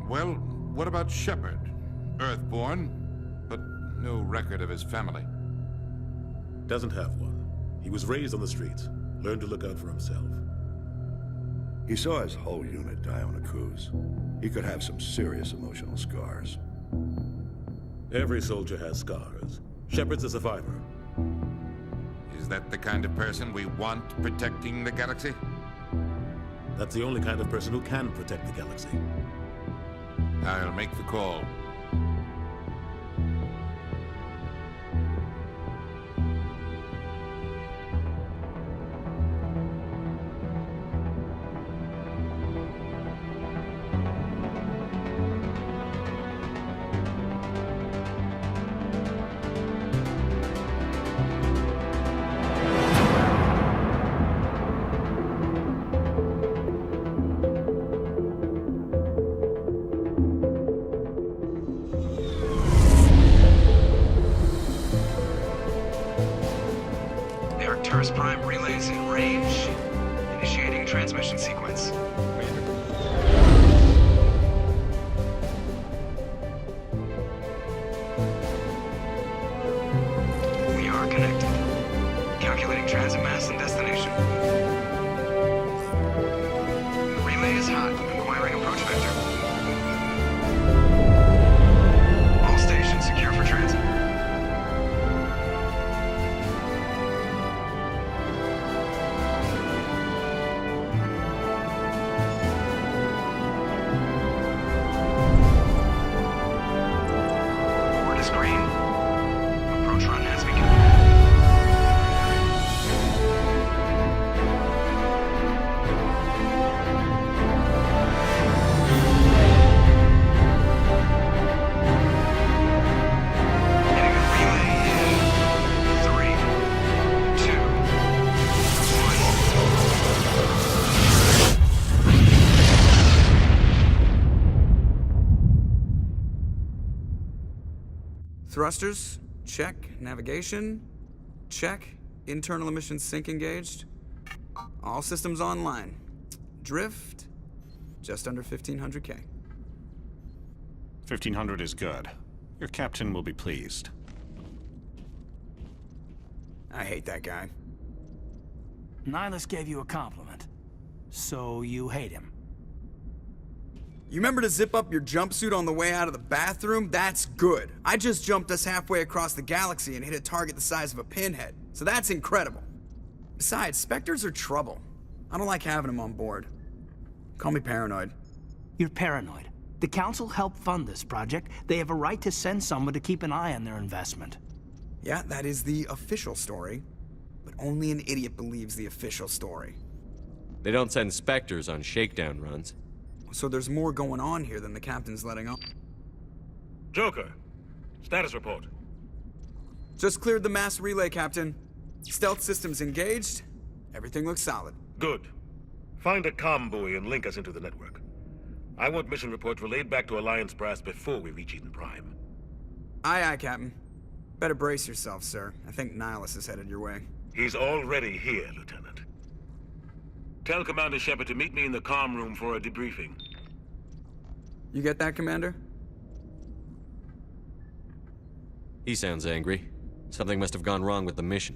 Well, what about Sheppard? Earthborn, but no record of his family. Doesn't have one. He was raised on the streets. Learned to look out for himself. He saw his whole unit die on a cruise. He could have some serious emotional scars. Every soldier has scars. Sheppard's a survivor. Is that the kind of person we want protecting the galaxy? That's the only kind of person who can protect the galaxy. I'll make the call. Arcturus Prime relays in range. Initiating transmission sequence. We are connected. Calculating transit mass and destination. The relay is hot. Acquiring approach vector. All stations secure for transit. Thrusters, check. Navigation, check. Internal emissions sync engaged. All systems online. Drift, just under 1500K. 1500 is good. Your captain will be pleased. I hate that guy. Nihilus gave you a compliment. So you hate him. You remember to zip up your jumpsuit on the way out of the bathroom? That's good. I just jumped us halfway across the galaxy and hit a target the size of a pinhead. So that's incredible. Besides, Spectres are trouble. I don't like having them on board. Call me paranoid. You're paranoid. The Council helped fund this project. They have a right to send someone to keep an eye on their investment. Yeah, that is the official story. But only an idiot believes the official story. They don't send Spectres on shakedown runs. So there's more going on here than the captain's letting on. Joker, status report. Just cleared the mass relay, Captain. Stealth systems engaged. Everything looks solid. Good. Find a comm buoy and link us into the network. I want mission reports relayed back to Alliance brass before we reach Eden Prime. Aye, aye, Captain. Better brace yourself, sir. I think Nihilus is headed your way. He's already here, Lieutenant. Tell Commander Sheppard to meet me in the comm room for a debriefing. You get that, Commander? He sounds angry. Something must have gone wrong with the mission.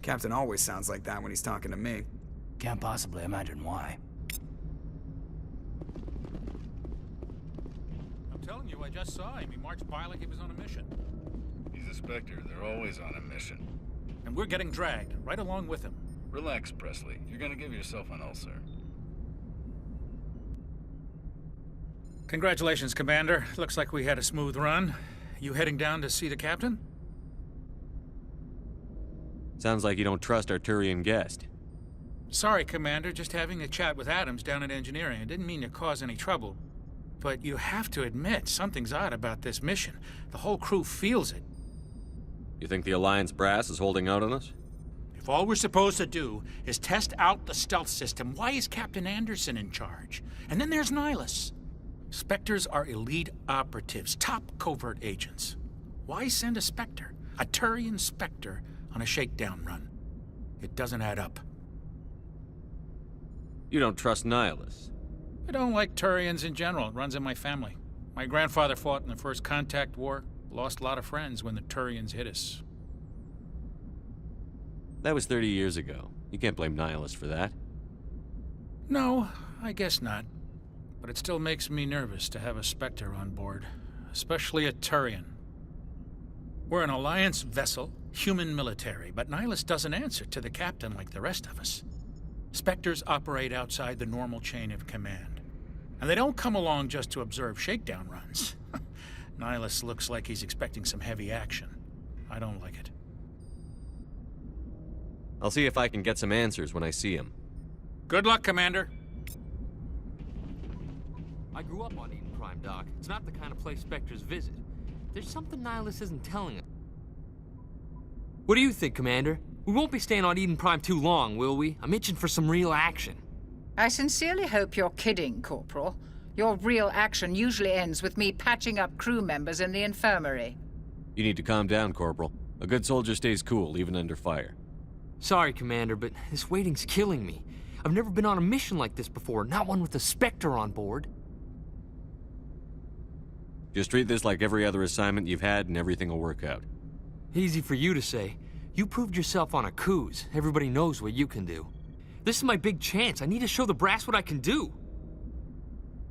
Captain always sounds like that when he's talking to me. Can't possibly imagine why. I'm telling you, I just saw him. He marched by like he was on a mission. He's a Spectre. They're always on a mission. And we're getting dragged, right along with him. Relax, Presley. You're gonna give yourself an ulcer. Congratulations, Commander. Looks like we had a smooth run. You heading down to see the captain? Sounds like you don't trust our Turian guest. Sorry, Commander. Just having a chat with Adams down at engineering. I didn't mean to cause any trouble. But you have to admit, something's odd about this mission. The whole crew feels it. You think the Alliance brass is holding out on us? If all we're supposed to do is test out the stealth system, why is Captain Anderson in charge? And then there's Nihilus. Spectres are elite operatives, top covert agents. Why send a Spectre, a Turian Spectre, on a shakedown run? It doesn't add up. You don't trust Nihilus. I don't like Turians in general. It runs in my family. My grandfather fought in the First Contact War. Lost a lot of friends when the Turians hit us. That was 30 years ago. You can't blame Nihilus for that. No, I guess not. But it still makes me nervous to have a Spectre on board. Especially a Turian. We're an Alliance vessel, human military, but Nihilus doesn't answer to the captain like the rest of us. Spectres operate outside the normal chain of command. And they don't come along just to observe shakedown runs. Nihilus looks like he's expecting some heavy action. I don't like it. I'll see if I can get some answers when I see him. Good luck, Commander. I grew up on Eden Prime, Doc. It's not the kind of place Spectres visit. There's something Nihilus isn't telling us. What do you think, Commander? We won't be staying on Eden Prime too long, will we? I'm itching for some real action. I sincerely hope you're kidding, Corporal. Your real action usually ends with me patching up crew members in the infirmary. You need to calm down, Corporal. A good soldier stays cool, even under fire. Sorry, Commander, but this waiting's killing me. I've never been on a mission like this before, not one with a Spectre on board. Just treat this like every other assignment you've had and everything will work out. Easy for you to say. You proved yourself on a cruise. Everybody knows what you can do. This is my big chance. I need to show the brass what I can do.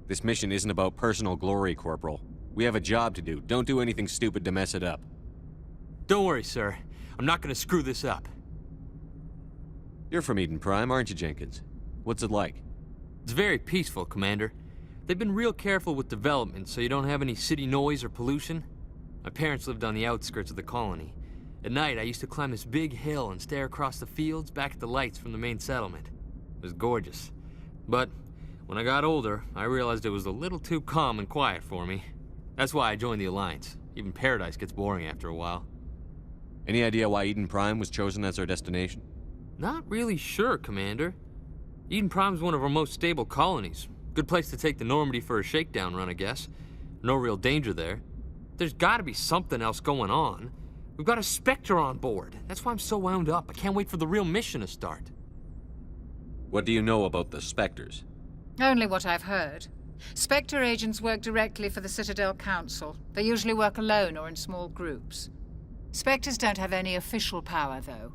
This mission isn't about personal glory, Corporal. We have a job to do. Don't do anything stupid to mess it up. Don't worry, sir. I'm not gonna screw this up. You're from Eden Prime, aren't you, Jenkins? What's it like? It's very peaceful, Commander. They've been real careful with development, so you don't have any city noise or pollution. My parents lived on the outskirts of the colony. At night, I used to climb this big hill and stare across the fields back at the lights from the main settlement. It was gorgeous. But when I got older, I realized it was a little too calm and quiet for me. That's why I joined the Alliance. Even Paradise gets boring after a while. Any idea why Eden Prime was chosen as our destination? Not really sure, Commander. Eden Prime's one of our most stable colonies. Good place to take the Normandy for a shakedown run, I guess. No real danger there. There's gotta be something else going on. We've got a Spectre on board. That's why I'm so wound up. I can't wait for the real mission to start. What do you know about the Spectres? Only what I've heard. Spectre agents work directly for the Citadel Council. They usually work alone or in small groups. Spectres don't have any official power, though.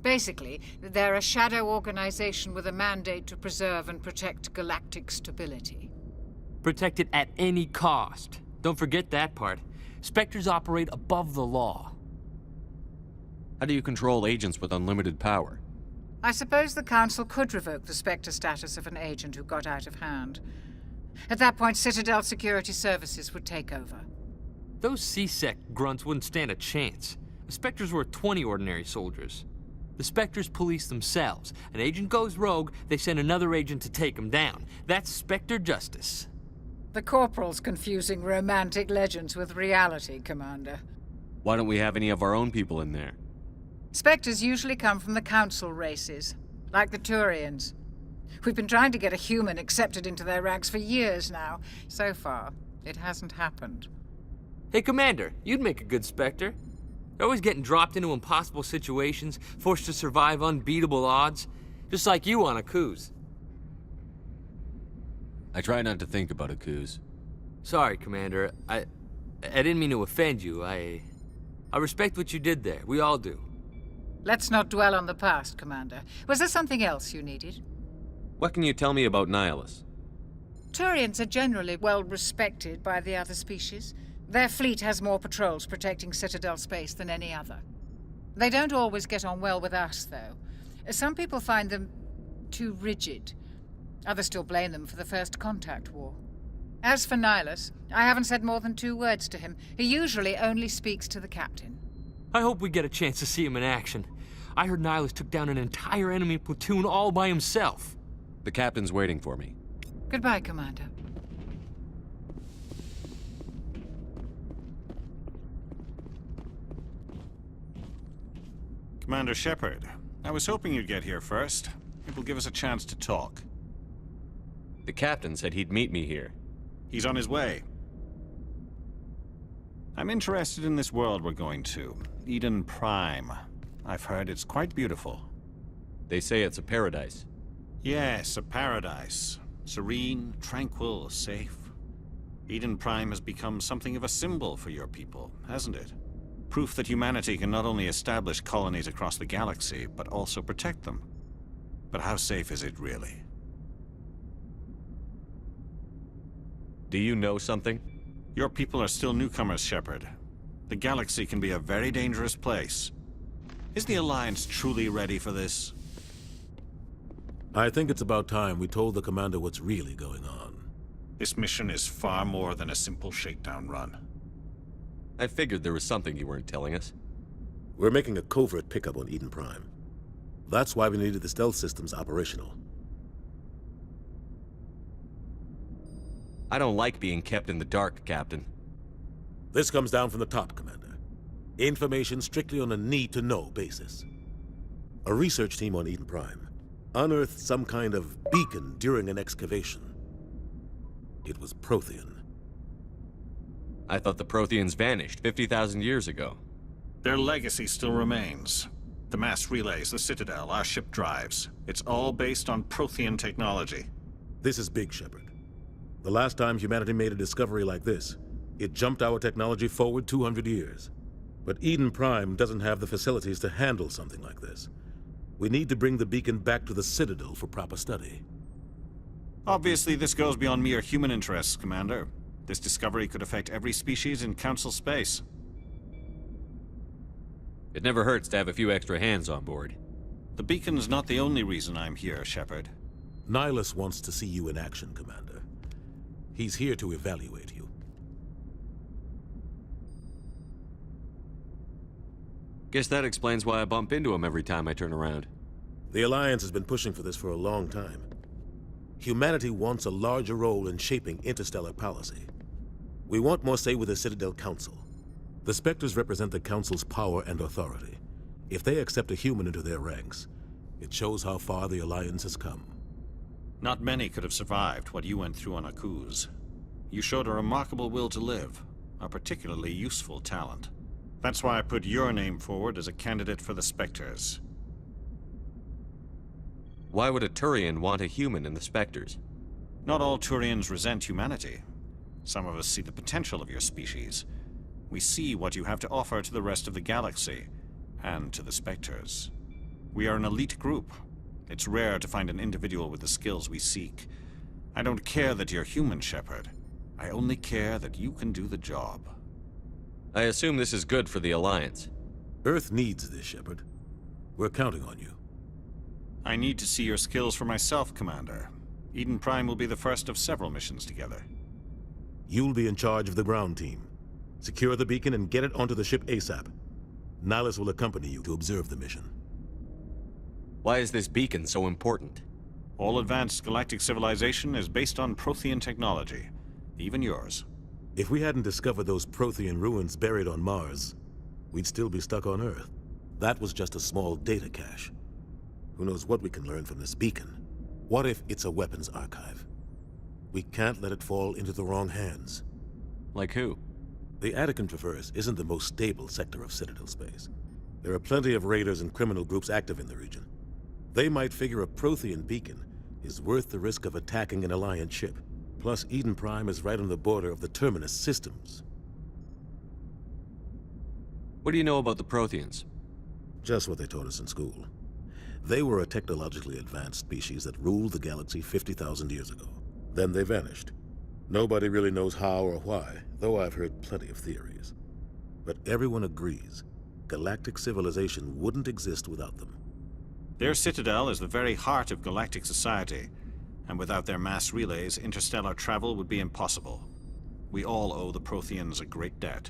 Basically, they're a shadow organization with a mandate to preserve and protect galactic stability. Protect it at any cost. Don't forget that part. Spectres operate above the law. How do you control agents with unlimited power? I suppose the Council could revoke the Spectre status of an agent who got out of hand. At that point, Citadel Security Services would take over. Those C-Sec grunts wouldn't stand a chance. The Spectres were 20 ordinary soldiers. The Spectres police themselves. An agent goes rogue, they send another agent to take him down. That's Spectre justice. The Corporal's confusing romantic legends with reality, Commander. Why don't we have any of our own people in there? Spectres usually come from the Council races, like the Turians. We've been trying to get a human accepted into their ranks for years now. So far, it hasn't happened. Hey, Commander, you'd make a good Spectre. You're always getting dropped into impossible situations, forced to survive unbeatable odds. Just like you on a cruise. I try not to think about Akuz. Sorry, Commander. I didn't mean to offend you. I respect what you did there. We all do. Let's not dwell on the past, Commander. Was there something else you needed? What can you tell me about Nihilus? Turians are generally well respected by the other species. Their fleet has more patrols protecting Citadel space than any other. They don't always get on well with us, though. Some people find them too rigid. Others still blame them for the First Contact War. As for Nihilus, I haven't said more than 2 words to him. He usually only speaks to the captain. I hope we get a chance to see him in action. I heard Nihilus took down an entire enemy platoon all by himself. The captain's waiting for me. Goodbye, Commander. Commander Sheppard, I was hoping you'd get here first. It will give us a chance to talk. The captain said he'd meet me here. He's on his way. I'm interested in this world we're going to, Eden Prime. I've heard it's quite beautiful. They say it's a paradise. Yes, a paradise. Serene, tranquil, safe. Eden Prime has become something of a symbol for your people, hasn't it? Proof that humanity can not only establish colonies across the galaxy, but also protect them. But how safe is it really? Do you know something? Your people are still newcomers, Sheppard. The galaxy can be a very dangerous place. Is the Alliance truly ready for this? I think it's about time we told the Commander what's really going on. This mission is far more than a simple shakedown run. I figured there was something you weren't telling us. We're making a covert pickup on Eden Prime. That's why we needed the stealth systems operational. I don't like being kept in the dark, Captain. This comes down from the top, Commander. Information strictly on a need-to-know basis. A research team on Eden Prime unearthed some kind of beacon during an excavation. It was Prothean. I thought the Protheans vanished 50,000 years ago. Their legacy still remains. The mass relays, the Citadel, our ship drives. It's all based on Prothean technology. This is big, Sheppard. The last time humanity made a discovery like this, it jumped our technology forward 200 years. But Eden Prime doesn't have the facilities to handle something like this. We need to bring the beacon back to the Citadel for proper study. Obviously, this goes beyond mere human interests, Commander. This discovery could affect every species in Council space. It never hurts to have a few extra hands on board. The beacon's not the only reason I'm here, Sheppard. Nihilus wants to see you in action, Commander. He's here to evaluate you. Guess that explains why I bump into him every time I turn around. The Alliance has been pushing for this for a long time. Humanity wants a larger role in shaping interstellar policy. We want more say with the Citadel Council. The Spectres represent the Council's power and authority. If they accept a human into their ranks, it shows how far the Alliance has come. Not many could have survived what you went through on Akuz. You showed a remarkable will to live, a particularly useful talent. That's why I put your name forward as a candidate for the Spectres. Why would a Turian want a human in the Spectres? Not all Turians resent humanity. Some of us see the potential of your species. We see what you have to offer to the rest of the galaxy, and to the Spectres. We are an elite group. It's rare to find an individual with the skills we seek. I don't care that you're human, Sheppard. I only care that you can do the job. I assume this is good for the Alliance. Earth needs this, Sheppard. We're counting on you. I need to see your skills for myself, Commander. Eden Prime will be the first of several missions together. You'll be in charge of the ground team. Secure the beacon and get it onto the ship ASAP. Nihilus will accompany you to observe the mission. Why is this beacon so important? All advanced galactic civilization is based on Prothean technology. Even yours. If we hadn't discovered those Prothean ruins buried on Mars, we'd still be stuck on Earth. That was just a small data cache. Who knows what we can learn from this beacon? What if it's a weapons archive? We can't let it fall into the wrong hands. Like who? The Attican Traverse isn't the most stable sector of Citadel space. There are plenty of raiders and criminal groups active in the region. They might figure a Prothean beacon is worth the risk of attacking an Alliance ship. Plus, Eden Prime is right on the border of the Terminus systems. What do you know about the Protheans? Just what they taught us in school. They were a technologically advanced species that ruled the galaxy 50,000 years ago. Then they vanished. Nobody really knows how or why, though I've heard plenty of theories. But everyone agrees, galactic civilization wouldn't exist without them. Their citadel is the very heart of galactic society, and without their mass relays, interstellar travel would be impossible. We all owe the Protheans a great debt.